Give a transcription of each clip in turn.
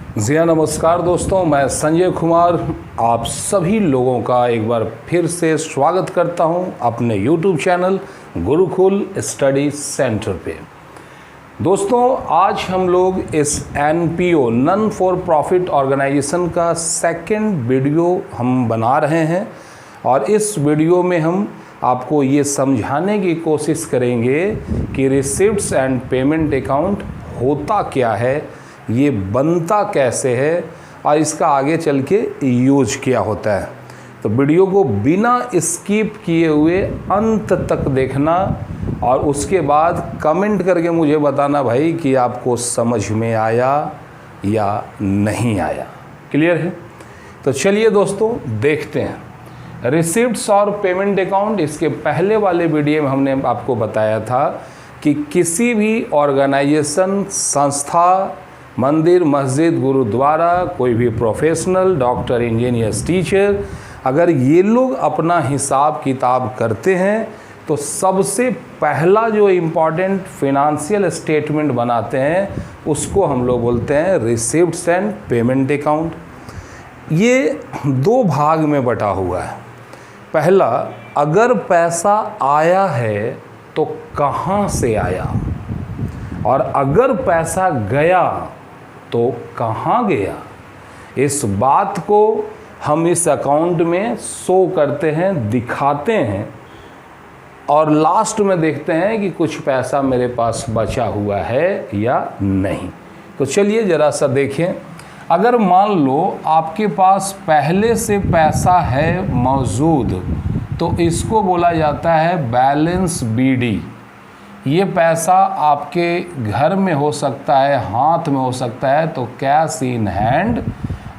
जी हाँ, नमस्कार दोस्तों, मैं संजय कुमार आप सभी लोगों का एक बार फिर से स्वागत करता हूं अपने YouTube channel Gurukul study centre पे। दोस्तों, आज हम लोग इस NPO non for profit organisation का सेकंड वीडियो हम बना रहे हैं और इस वीडियो में हम आपको ये समझाने की कोशिश करेंगे कि रिसिप्ट्स एंड पेमेंट अकाउंट होता क्या है, ये बनता कैसे है और इसका आगे चल के यूज क्या होता है। तो वीडियो को बिना स्किप किए हुए अंत तक देखना और उसके बाद कमेंट करके मुझे बताना भाई कि आपको समझ में आया या नहीं आया। क्लियर है? तो चलिए दोस्तों देखते हैं। रिसिप्ट्स और पेमेंट अकाउंट, इसके पहले वाले वीडियो में हमने आपको बताया था कि किसी भी ऑर्गेनाइजेशन, संस्था, मंदिर, मस्जिद, गुरुद्वारा, कोई भी प्रोफेशनल, डॉक्टर, इंजीनियर्स, टीचर, अगर ये लोग अपना हिसाब किताब करते हैं तो सबसे पहला जो इम्पॉर्टेंट फिनंशियल स्टेटमेंट बनाते हैं उसको हम लोग बोलते हैं रिसिप्ट्स एंड पेमेंट अकाउंट। ये दो भाग में बटा हुआ है। पहला, अगर पैसा आया है तो कहाँ से आया, और अगर पैसा गया तो कहाँ गया, इस बात को हम इस अकाउंट में शो करते हैं, दिखाते हैं और लास्ट में देखते हैं कि कुछ पैसा मेरे पास बचा हुआ है या नहीं। तो चलिए ज़रा सा देखें। अगर मान लो आपके पास पहले से पैसा है मौजूद तो इसको बोला जाता है बैलेंस BD। ये पैसा आपके घर में हो सकता है, हाथ में हो सकता है, तो कैश इन हैंड।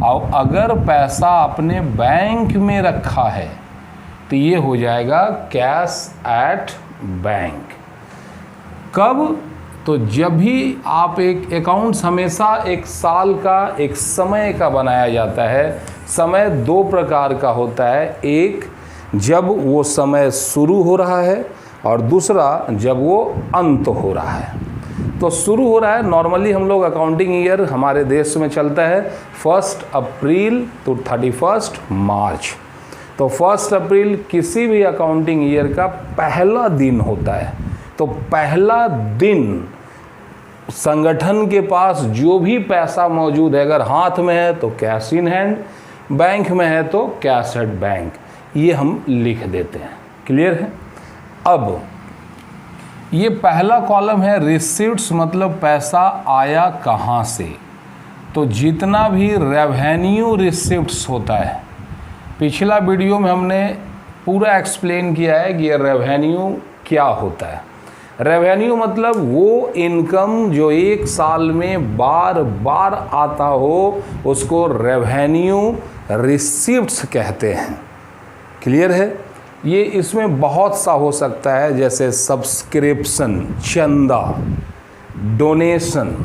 और अगर पैसा आपने बैंक में रखा है तो ये हो जाएगा कैश एट बैंक। कब? तो जब भी आप एक अकाउंट्स हमेशा एक साल का, एक समय का बनाया जाता है। समय दो प्रकार का होता है, एक जब वो समय शुरू हो रहा है और दूसरा जब वो अंत हो रहा है। तो शुरू हो रहा है, नॉर्मली हम लोग अकाउंटिंग ईयर हमारे देश में चलता है 1 अप्रैल to 31 मार्च। तो 1 अप्रैल किसी भी अकाउंटिंग ईयर का पहला दिन होता है। तो पहला दिन संगठन के पास जो भी पैसा मौजूद है, अगर हाथ में है तो कैश इन हैंड, बैंक में है तो कैश एट बैंक, ये हम लिख देते हैं। क्लियर है? अब ये पहला कॉलम है रिसिप्ट्स, मतलब पैसा आया कहाँ से। तो जितना भी रेवेन्यू रिसिप्ट्स होता है, पिछला वीडियो में हमने पूरा एक्सप्लेन किया है कि ये रेवेन्यू क्या होता है। रेवेन्यू मतलब वो इनकम जो एक साल में बार बार आता हो उसको रेवेन्यू रिसिप्ट्स कहते हैं। क्लियर है? ये इसमें बहुत सा हो सकता है, जैसे सब्सक्रिप्शन, चंदा, डोनेशन,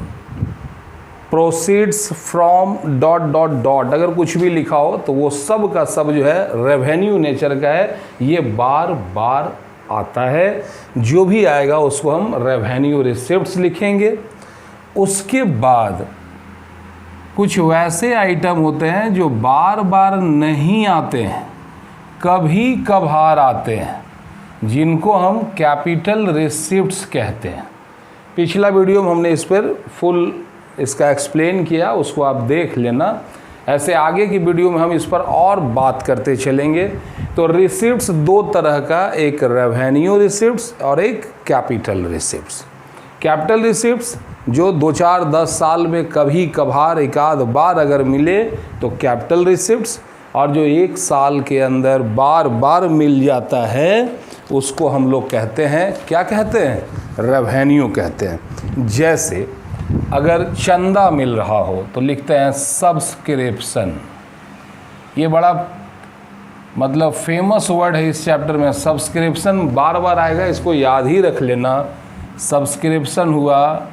प्रोसीड्स फ्रॉम ... अगर कुछ भी लिखा हो तो वो सब का सब जो है रेवेन्यू नेचर का है। ये बार बार आता है, जो भी आएगा उसको हम रेवेन्यू रिसिप्ट्स लिखेंगे। उसके बाद कुछ वैसे आइटम होते हैं जो बार बार नहीं आते हैं, कभी कभार आते हैं, जिनको हम कैपिटल रिसिप्ट्स कहते हैं। पिछला वीडियो में हमने इस पर फुल इसका एक्सप्लेन किया, उसको आप देख लेना। ऐसे आगे की वीडियो में हम इस पर और बात करते चलेंगे। तो रिसिप्ट्स दो तरह का, एक रेवेन्यू रिसिप्ट्स और एक कैपिटल रिसिप्ट्स। कैपिटल रिसिप्ट्स जो 2, 4, 10 साल में कभी कभार एक आध बार अगर मिले तो कैपिटल रिसिप्ट्स, और जो एक साल के अंदर बार बार मिल जाता है उसको हम लोग कहते हैं, क्या कहते हैं? रेवेन्यू कहते हैं। जैसे अगर चंदा मिल रहा हो तो लिखते हैं सब्सक्रिप्शन। ये बड़ा मतलब फेमस वर्ड है इस चैप्टर में। सब्सक्रिप्शन बार बार आएगा, इसको याद ही रख लेना। सब्सक्रिप्शन हुआ,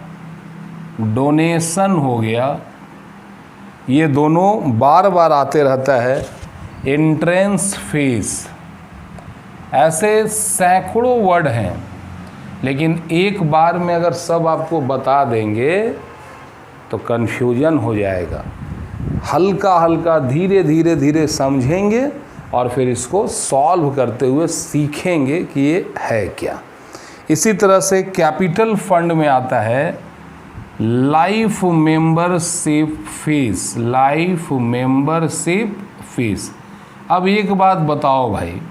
डोनेशन हो गया, ये दोनों बार बार आते रहता है। एंट्रेंस फीस, ऐसे सैकड़ों वर्ड हैं, लेकिन एक बार में अगर सब आपको बता देंगे तो कन्फ्यूजन हो जाएगा। हल्का हल्का धीरे धीरे धीरे समझेंगे और फिर इसको सॉल्व करते हुए सीखेंगे कि ये है क्या। इसी तरह से कैपिटल फंड में आता है life membership fees, life membership fees. अब एक बात बताओ भाई,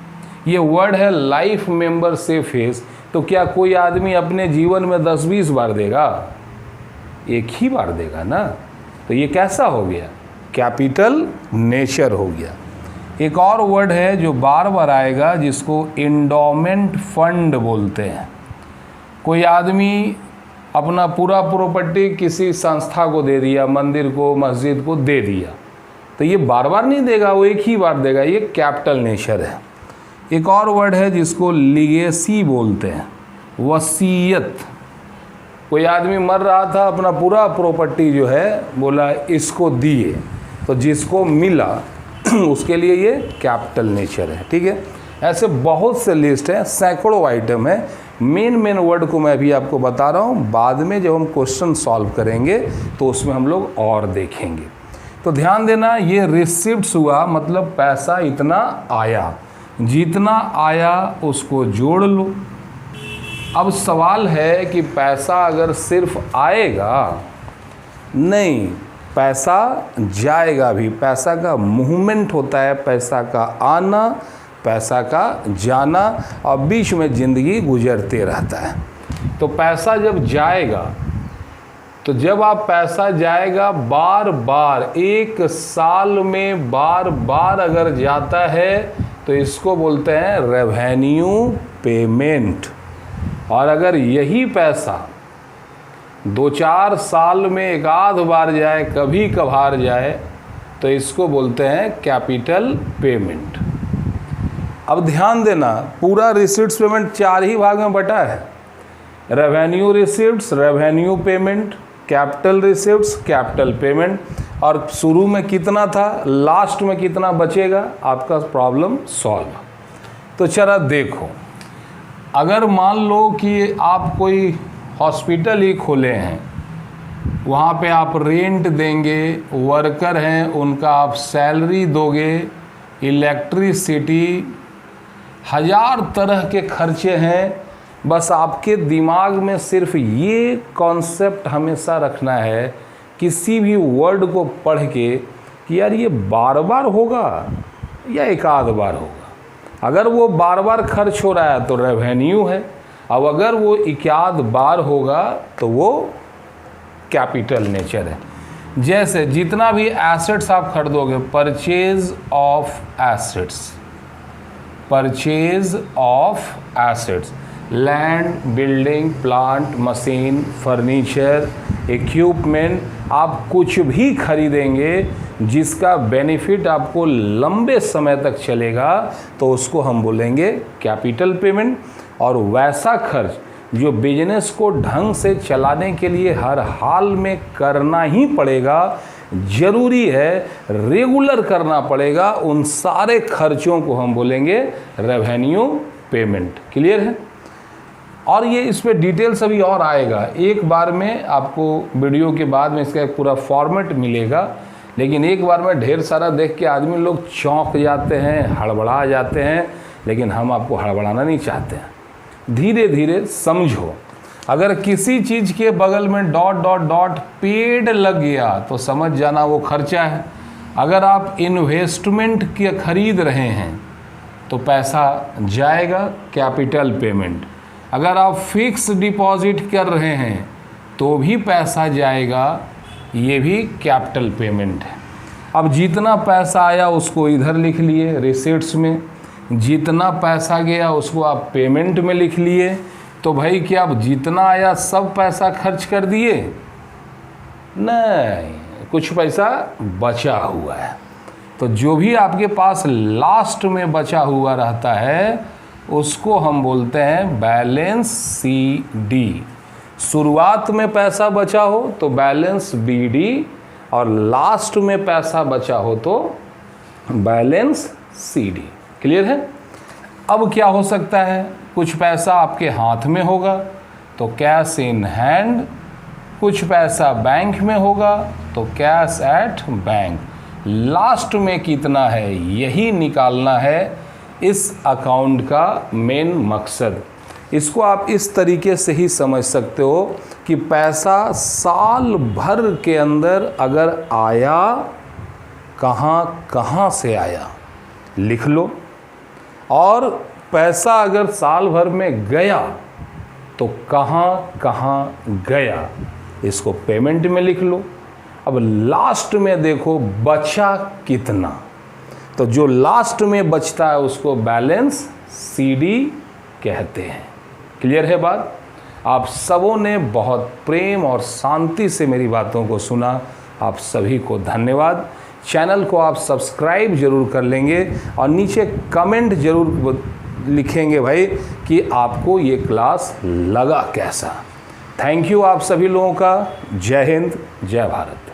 ये वर्ड है लाइफ मेंबरशिप फीस, तो क्या कोई आदमी अपने जीवन में 10-20 बार देगा? एक ही बार देगा ना। तो ये कैसा हो गया? कैपिटल नेचर हो गया। एक और वर्ड है जो बार बार आएगा जिसको एंडोमेंट फंड बोलते हैं। कोई आदमी अपना पूरा प्रॉपर्टी किसी संस्था को दे दिया, मंदिर को, मस्जिद को दे दिया, तो ये बार बार नहीं देगा, वो एक ही बार देगा। ये कैपिटल नेचर है। एक और वर्ड है जिसको लीगेसी बोलते हैं, वसीयत। कोई आदमी मर रहा था, अपना पूरा प्रॉपर्टी जो है बोला इसको दिए, तो जिसको मिला उसके लिए ये कैपिटल नेचर है। ठीक है, ऐसे बहुत से लिस्ट हैं, सैकड़ों आइटम है। मेन वर्ड को मैं अभी आपको बता रहा हूँ, बाद में जब हम क्वेश्चन सॉल्व करेंगे तो उसमें हम लोग और देखेंगे। तो ध्यान देना, ये रिसिप्ट्स हुआ, मतलब पैसा इतना आया, जितना आया उसको जोड़ लो। अब सवाल है कि पैसा अगर सिर्फ आएगा, नहीं, पैसा जाएगा भी। पैसा का मूवमेंट होता है, पैसा का आना, पैसा का जाना, और बीच में ज़िंदगी गुजरते रहता है। तो पैसा जब जाएगा, तो जब आप पैसा जाएगा बार बार, एक साल में बार बार अगर जाता है तो इसको बोलते हैं रेवेन्यू पेमेंट। और अगर यही पैसा 2-4 साल में एक आध बार जाए, कभी कभार जाए, तो इसको बोलते हैं कैपिटल पेमेंट। अब ध्यान देना, पूरा रिसिप्ट्स पेमेंट 4 ही भाग में बटा है। Revenue receipts, revenue payment, capital receipts, capital payment. और शुरू में कितना था, लास्ट में कितना बचेगा, आपका प्रॉब्लम सॉल्व। तो चला देखो, अगर मान लो कि आप कोई हॉस्पिटल ही खोले हैं, वहाँ पे आप रेंट देंगे, वर्कर हैं उनका आप सैलरी दोगे, इलेक्ट्रिसिटी, 1000 तरह के खर्चे हैं। बस आपके दिमाग में सिर्फ ये कॉन्सेप्ट हमेशा रखना है, किसी भी वर्ड को पढ़ के, कि यार ये बार बार होगा या एक आध बार होगा। अगर वो बार बार खर्च हो रहा है तो रेवेन्यू है, अब अगर वो एक आध बार होगा तो वो कैपिटल नेचर है। जैसे जितना भी एसेट्स आप खरीदोगे, purchase of assets, purchase of assets, land, building, plant, machine, furniture, equipment, आप कुछ भी खरीदेंगे जिसका बेनिफिट आपको लंबे समय तक चलेगा, तो उसको हम बोलेंगे कैपिटल पेमेंट। और वैसा खर्च जो बिजनेस को ढंग से चलाने के लिए हर हाल में करना ही पड़ेगा, ज़रूरी है, रेगुलर करना पड़ेगा, उन सारे खर्चों को हम बोलेंगे रेवेन्यू पेमेंट। क्लियर है? और ये इस पर डिटेल्स अभी और आएगा, एक बार में आपको वीडियो के बाद में इसका एक पूरा फॉर्मेट मिलेगा। लेकिन एक बार में ढेर सारा देख के आदमी लोग चौंक जाते हैं, हड़बड़ा जाते हैं, लेकिन हम आपको हड़बड़ाना नहीं चाहते हैं। धीरे धीरे समझो। अगर किसी चीज़ के बगल में डॉट डॉट डॉट पेड लग गया तो समझ जाना वो खर्चा है। अगर आप इन्वेस्टमेंट के खरीद रहे हैं तो पैसा जाएगा, कैपिटल पेमेंट। अगर आप फिक्स डिपॉजिट कर रहे हैं तो भी पैसा जाएगा, ये भी कैपिटल पेमेंट है। अब जितना पैसा आया उसको इधर लिख लिए रिसीट्स में, जितना पैसा गया उसको आप पेमेंट में लिख लिए। तो भाई क्या अब जितना आया सब पैसा खर्च कर दिए? नहीं, कुछ पैसा बचा हुआ है। तो जो भी आपके पास लास्ट में बचा हुआ रहता है उसको हम बोलते हैं बैलेंस CD। शुरुआत में पैसा बचा हो तो बैलेंस BD, और लास्ट में पैसा बचा हो तो बैलेंस CD। क्लियर है? अब क्या हो सकता है, कुछ पैसा आपके हाथ में होगा तो कैश इन हैंड, कुछ पैसा बैंक में होगा तो कैश एट बैंक। लास्ट में कितना है यही निकालना है इस अकाउंट का मेन मकसद। इसको आप इस तरीके से ही समझ सकते हो कि पैसा साल भर के अंदर अगर आया कहाँ कहाँ से आया लिख लो, और पैसा अगर साल भर में गया तो कहाँ कहाँ गया इसको पेमेंट में लिख लो। अब लास्ट में देखो बचा कितना, तो जो लास्ट में बचता है उसको बैलेंस सीडी कहते हैं। क्लियर है बात? आप सबों ने बहुत प्रेम और शांति से मेरी बातों को सुना, आप सभी को धन्यवाद। चैनल को आप सब्सक्राइब जरूर कर लेंगे और नीचे कमेंट जरूर लिखेंगे भाई कि आपको ये क्लास लगा कैसा। थैंक यू आप सभी लोगों का। जय हिंद, जय भारत।